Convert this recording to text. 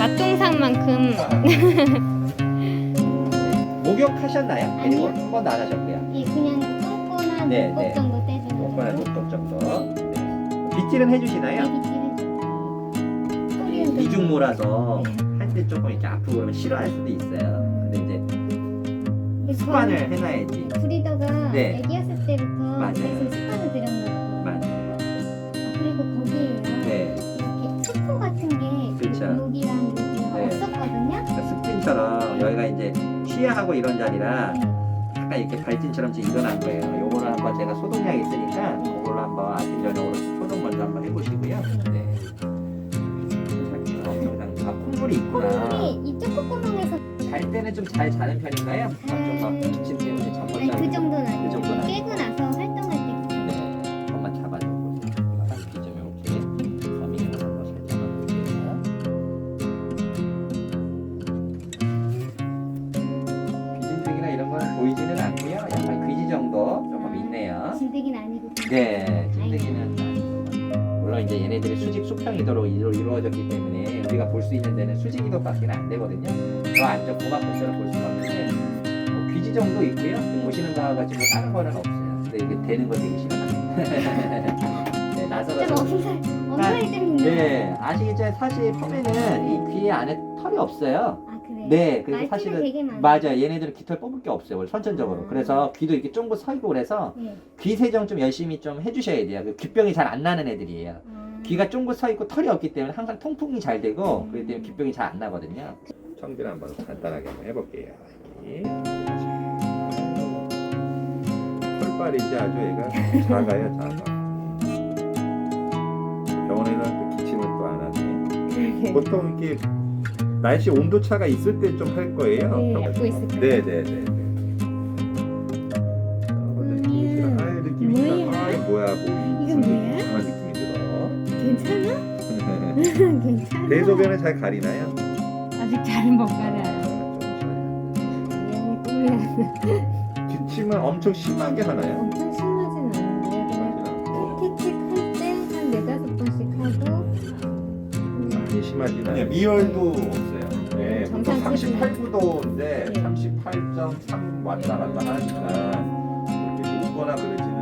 맛동산만큼 목욕하셨나요? 아니요. 한 번도 안 하셨고요. 예, 그냥 똥꼬나 네, 눈곱 네. 정도 떼주는 똥꼬나 정도. 눈곱 정도. 네. 빗질은 해주시나요? 이중모라서 할 때 조금 이렇게 아프고 그러면 싫어할 수도 있어요. 근데 이제 습관을 해놔야지. 브리더가 네. 애기였을 때부터 맞아요. 계속 습관을 들였나 봐요. 맞아요. 아, 그리고 거기에요. 네. 이렇게 스포 같은 게 그쵸. 녹이랑 여기가 네. 없었거든요. 그러니까 습진처럼 여기가 이제 쉬야하고 이런 자리라 네. 약간 이렇게 발진처럼 지금 일어난 거예요. 요거를 한번 제가 소독약 있으니까 그걸로 한번 아침 저녁으로 소독 먼저 한번 해보시고요. 네. 아, 콧물이 있구나. 콧물이 이쪽 콧구멍에서 잘 때는 좀 잘 자는 편인가요? 좀막 기침 때문에 잠 못 아니 자고. 그 정도는 아니고 그 정도는 아니고. 깨고 나서 활동할 때 네. 한번 잡아주고. 이렇게 좀 이렇게 서밍으로 한번 살짝 잡아볼게요. 귀진증이나 이런 건 보이지는 않고요. 약간 귀지 정도 조금 있네요. 진드기는 아니고 네, 찐득이는 아니고. 물론 이제 얘네들이 수직 수평 이도로 이루어졌기 때문에 우리가 볼 수 있는 데는 수직 이도밖에 안 되거든요. 저 안쪽 고막 근처를 볼 수가 없는데 뭐 귀지 정도 있고요. 보시는 바와 같이 뭐 다른 거는 없어요. 근데 이게 되는 거 되게 싫어요. 네, 좀 나서서. 엄살이 좀 있는 네, 아시겠지만 사실 폼에는 이 귀 안에 털이 없어요. 아 그래? 네, 그래서 말티가 사실은 되게 많아. 맞아요. 얘네들은 깃털 뽑을 게 없어요. 원래 선천적으로. 그래서 귀도 이렇게 쫑긋 서 있고 그래서 네. 귀 세정 좀 열심히 좀 해주셔야 돼요. 그 귀병이 잘 안 나는 애들이에요. 귀가 쫑긋 서 있고 털이 없기 때문에 항상 통풍이 잘 되고 그렇기 때문에 귀병이 잘 안 나거든요. 청비를 한번 간단하게 한번 해볼게요. 여기. 털빨이지 아주 얘가 작아요, 작아. 병원에는 또 기침을 또 안 하네. 보통 이렇게 날씨 온도 차가 있을 때 좀 할 거예요. 네, 병원에서. 앓고 있을 때. 네네네. 느낌이 싫어. 아, 느낌이 싫어. 뭐야? 아, 뭐야, 뭐 이건 뭐야? 이상한 느낌이 들어. 괜찮아? 괜찮아. 대소변을 잘 가리나요? 아직 잘은 못 가려요. 좀 미안해. 기침은 엄청 심하게 하나요? 엄청 심하진 않은데 그냥 틱틱 할때 한 4-5번씩 하고 많이 심하지는 네, 않아요. 미열도 없어요. 네, 보통 정상 38구도인데 네. 38.3 왔다 갔다 하니까 그렇게 높거나 그러지는